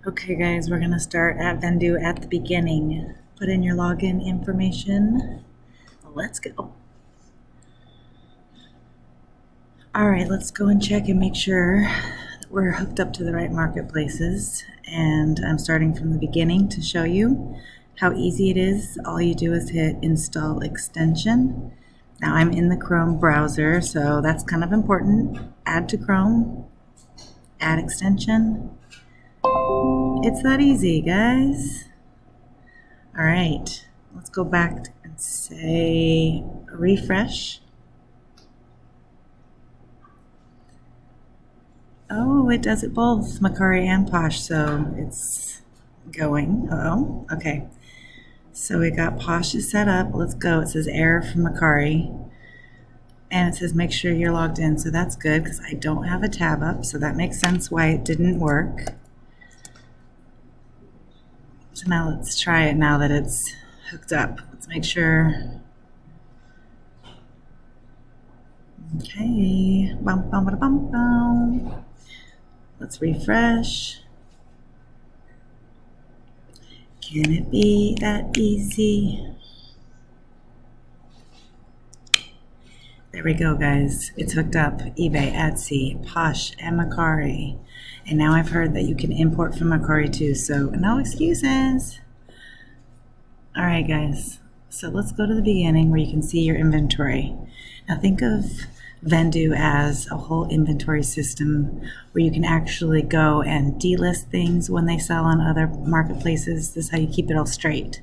Okay guys, we're gonna start at Vendoo at the beginning. Put in your login information. Let's go. All right, let's go and check and make sure that we're hooked up to the right marketplaces. And I'm starting from the beginning to show you how easy it is. All you do is hit install extension. Now I'm in the Chrome browser, so that's kind of important. Add to Chrome, add extension. It's that easy, guys. All right, let's go back and say refresh. Oh, it does it both, Mercari and Posh, so it's going. Oh, okay. So we got Posh is set up. Let's go. It says error from Mercari. And it says make sure you're logged in, so that's good because I don't have a tab up, so that makes sense why it didn't work. So now let's try it now that it's hooked up. Let's make sure. Okay. Bum, bum, bum, bum, bum. Let's refresh. Can it be that easy? There we go, guys. It's hooked up. eBay, Etsy, Posh, and Mercari. And now I've heard that you can import from Mercari too, so no excuses. All right, guys. So let's go to the beginning where you can see your inventory. Now think of Vendoo as a whole inventory system where you can actually go and delist things when they sell on other marketplaces. This is how you keep it all straight.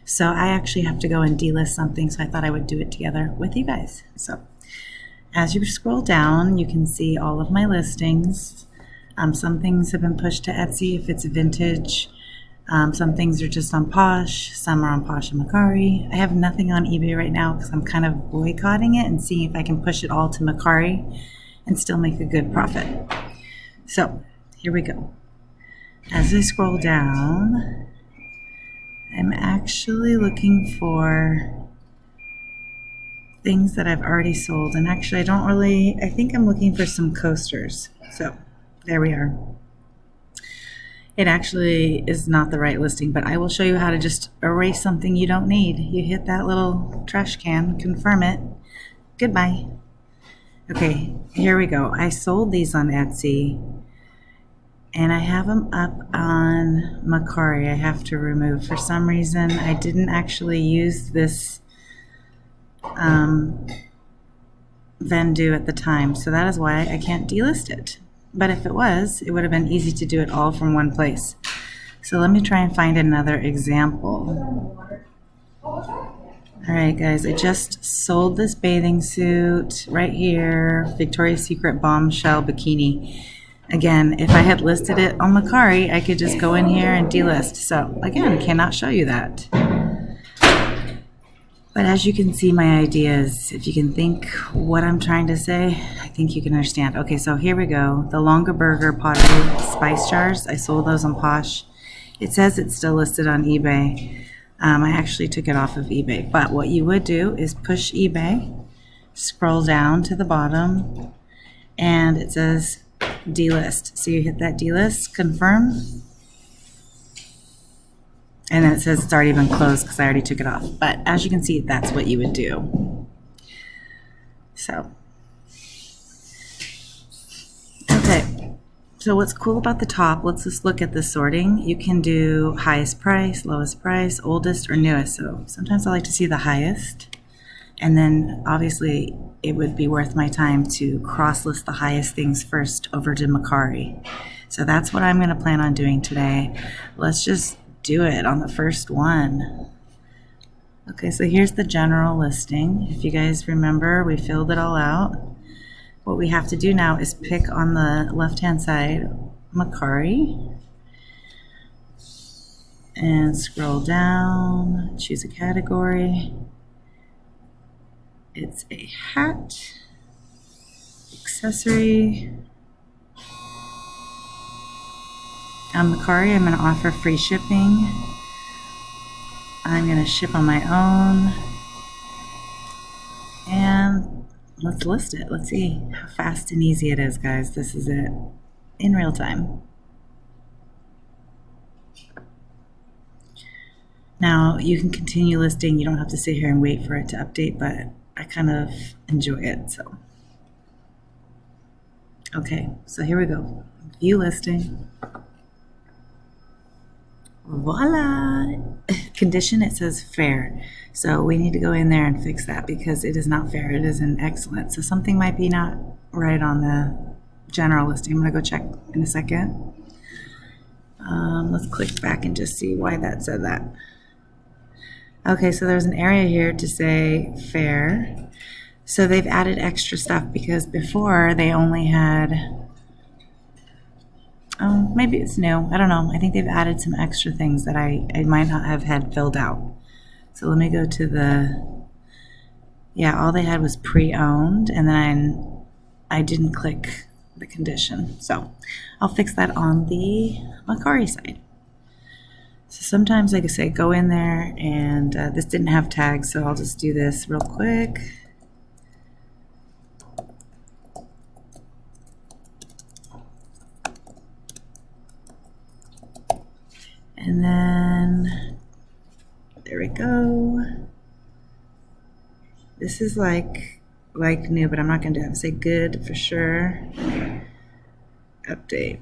So I actually have to go and delist something, so I thought I would do it together with you guys. So as you scroll down, you can see all of my listings. Some things have been pushed to Etsy if it's vintage. Some things are just on Posh. Some are on Posh and Mercari. I have nothing on eBay right now because I'm kind of boycotting it and seeing if I can push it all to Mercari and still make a good profit. So here we go. As I scroll down, I'm actually looking for things that I've already sold. And actually, I think I'm looking for some coasters. So there we are. It actually is not the right listing, but I will show you how to just erase something you don't need. You hit that little trash can, confirm it. Goodbye. Okay, here we go. I sold these on Etsy, and I have them up on Mercari. I have to remove. For some reason, I didn't actually use this Vendoo at the time, so that is why I can't delist it. But if it was, it would have been easy to do it all from one place. So let me try and find another example. All right, guys, I just sold this bathing suit right here, Victoria's Secret bombshell bikini. Again, if I had listed it on Mercari, I could just go in here and delist. So again, cannot show you that. But as you can see my ideas, if you can think what I'm trying to say, I think you can understand. Okay, so here we go. The longer burger pottery spice jars, I sold those on Posh. It says it's still listed on eBay. I actually took it off of eBay. But what you would do is push eBay, scroll down to the bottom, and it says delist. So you hit that delist, confirm, and then it says it's already been closed because I already took it off. But as you can see, that's what you would do. So, okay. So what's cool about the top, let's just look at the sorting. You can do highest price, lowest price, oldest, or newest. So sometimes I like to see the highest. And then obviously it would be worth my time to cross-list the highest things first over to Mercari. So that's what I'm going to plan on doing today. Let's just do it on the first one. Okay, so here's the general listing. If you guys remember, we filled it all out. What we have to do now is pick on the left-hand side Mercari and scroll down, choose a category. It's a hat, accessory. On Mercari, I'm going to offer free shipping. I'm going to ship on my own. And let's list it. Let's see how fast and easy it is, guys. This is it in real time. Now you can continue listing. You don't have to sit here and wait for it to update, but I kind of enjoy it. So, okay, so here we go. View listing. Voila! Condition, it says fair. So we need to go in there and fix that because it is not fair. It is an excellent. So something might be not right on the general listing. I'm going to go check in a second. Let's click back and just see why that said that. Okay, so there's an area here to say fair. So they've added extra stuff because before they only had, maybe it's new. I don't know. I think they've added some extra things that I might not have had filled out. So let me go to the, yeah, all they had was pre-owned, and then I didn't click the condition. So I'll fix that on the Mercari side. So sometimes, like I say, go in there, and this didn't have tags, so I'll just do this real quick. And then, there we go. This is like new, but I'm not going to do that. Say good for sure. Update.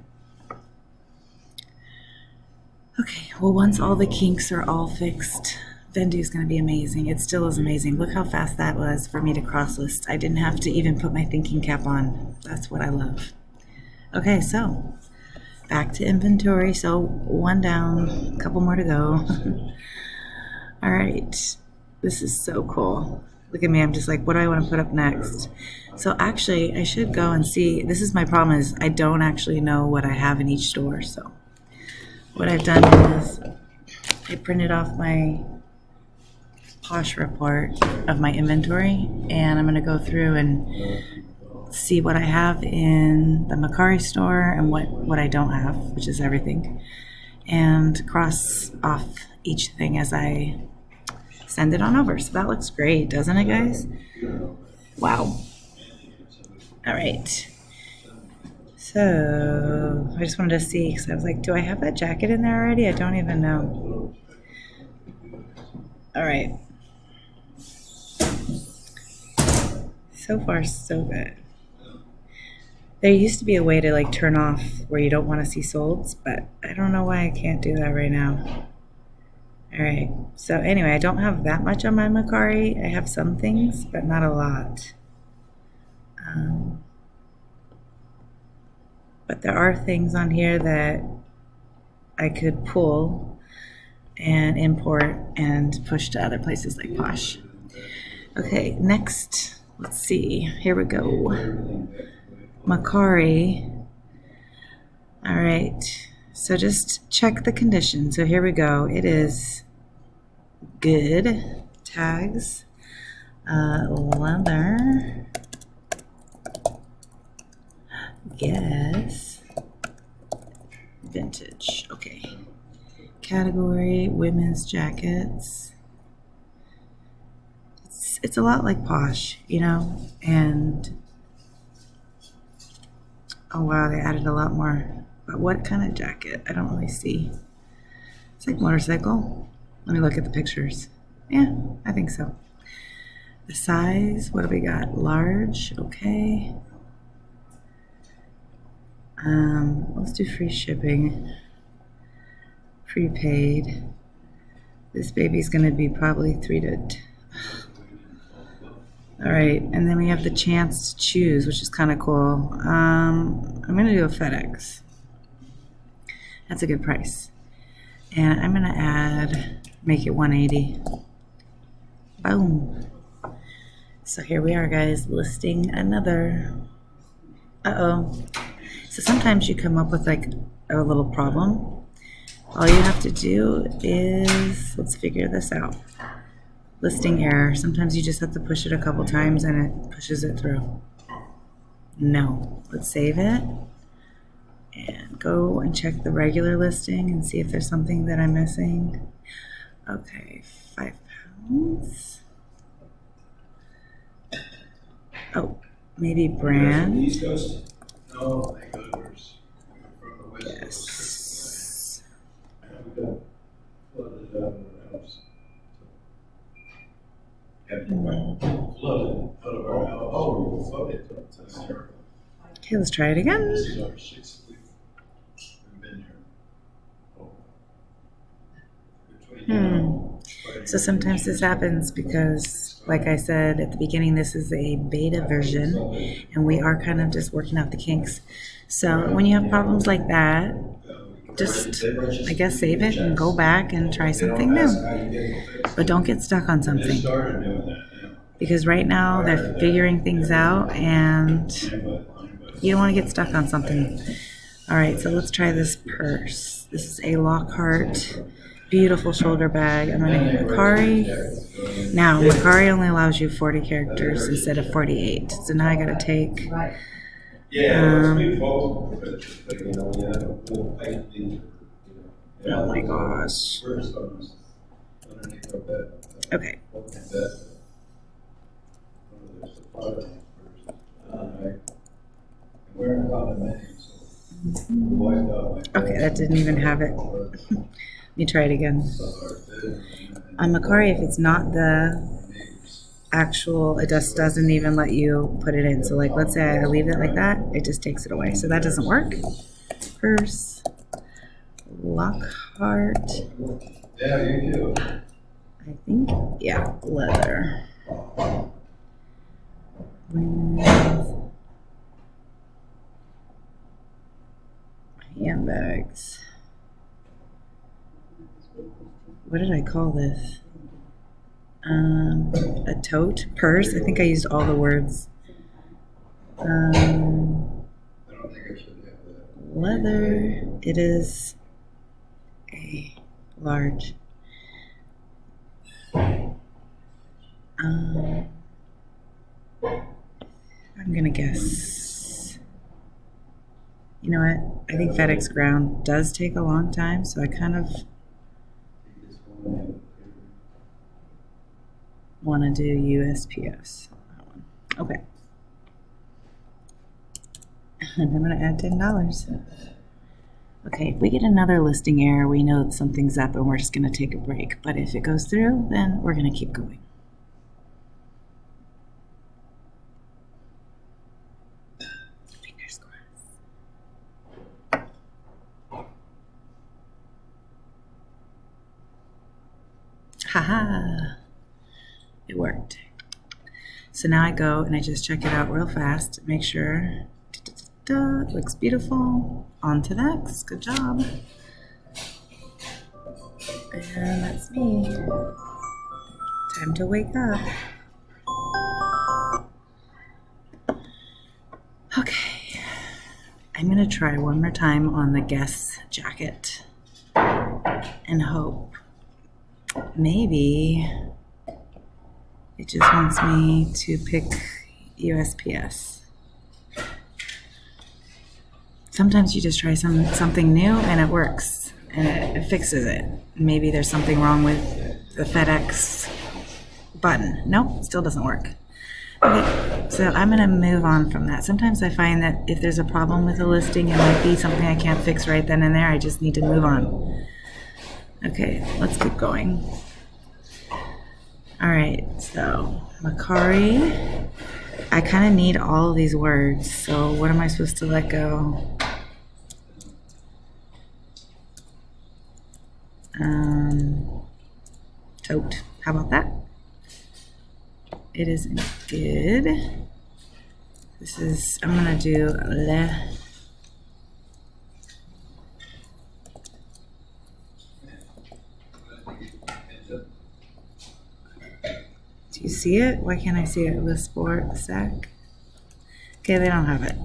Okay, well, once all the kinks are all fixed, Vendoo is going to be amazing. It still is amazing. Look how fast that was for me to cross list. I didn't have to even put my thinking cap on. That's what I love. Okay, so back to inventory. So one down, a couple more to go. All right, this is so cool. Look at me, I'm just like, what do I want to put up next? So actually, I should go and see. This is my problem, is I don't actually know what I have in each store. So what I've done is I printed off my Posh report of my inventory, and I'm going to go through and see what I have in the Mercari store and what I don't have, which is everything, and cross off each thing as I send it on over. So that looks great, doesn't it, guys? Wow. All right. So I just wanted to see, because I was like, do I have that jacket in there already? I don't even know. All right. So far, so good. There used to be a way to like turn off where you don't want to see solds, but I don't know why I can't do that right now. All right. So anyway, I don't have that much on my Mercari. I have some things, but not a lot. But there are things on here that I could pull and import and push to other places like Posh. Okay, next, let's see. Here we go. Mercari. All right. So just check the condition. So here we go. It is good. Tags. Leather. Yes. Vintage. Okay. Category, women's jackets. It's a lot like Posh, you know, and oh wow, they added a lot more. But what kind of jacket? I don't really see. It's like motorcycle. Let me look at the pictures. Yeah, I think so. The size, what do we got? Large, okay. Let's do free shipping. Prepaid. This baby's gonna be probably 3 to. All right, and then we have the chance to choose, which is kind of cool. I'm gonna do a FedEx. That's a good price. And I'm gonna make it 180. Boom. So here we are, guys, listing another. Uh-oh. So sometimes you come up with like a little problem. All you have to do is, let's figure this out. Listing error. Sometimes you just have to push it a couple times and it pushes it through. No. Let's save it and go and check the regular listing and see if there's something that I'm missing. Okay, 5 pounds. Oh, maybe brand. Yes. Okay, let's try it again. So sometimes this happens because, like I said at the beginning, this is a beta version and we are kind of just working out the kinks. So when you have problems like that, just, I guess, save it and go back and try something new. But don't get stuck on something. Because right now they're figuring things out and you don't want to get stuck on something. All right, so let's try this purse. This is a Lockhart, beautiful shoulder bag. I'm going to hit Mercari. Now, Mercari only allows you 40 characters instead of 48. So now I got to take... oh my gosh. Okay. Okay, that didn't even have it. Let me try it again. On Mercari, if it's not the actual, it just doesn't even let you put it in. So like, let's say I leave it like that, it just takes it away. So that doesn't work. Purse, Lockhart. I think, yeah, leather. Women's handbags. What did I call this? A tote, purse. I think I used all the words. Leather. It is a large. I'm gonna guess. You know what? I think FedEx Ground does take a long time, so I kind of want to do USPS. Okay. And I'm going to add $10. Okay, if we get another listing error, we know that something's up and we're just going to take a break. But if it goes through, then we're going to keep going. Fingers crossed. Haha. It worked. So now I go and I just check it out real fast, make sure looks beautiful. On to next. Good job. And that's me. Time to wake up. Okay. I'm gonna try one more time on the Guess jacket and hope maybe it just wants me to pick USPS. Sometimes you just try something new and it works and it fixes it. Maybe there's something wrong with the FedEx button. Nope, still doesn't work. Okay, so I'm gonna move on from that. Sometimes I find that if there's a problem with a listing, it might be something I can't fix right then and there. I just need to move on. Okay, let's keep going. All right, so Mercari. I kind of need all of these words, so what am I supposed to let go? Tote. How about that? It isn't good. This is, I'm gonna do le. Do you see it? Why can't I see it? Le sport sac. Okay, they don't have it.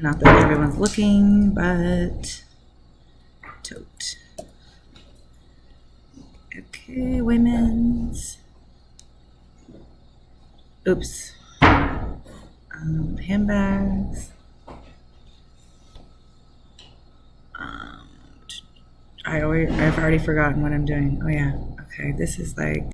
Not that everyone's looking, but tote. Okay, women's. Oops. Handbags. I've already forgotten what I'm doing. Oh yeah. Okay, this is like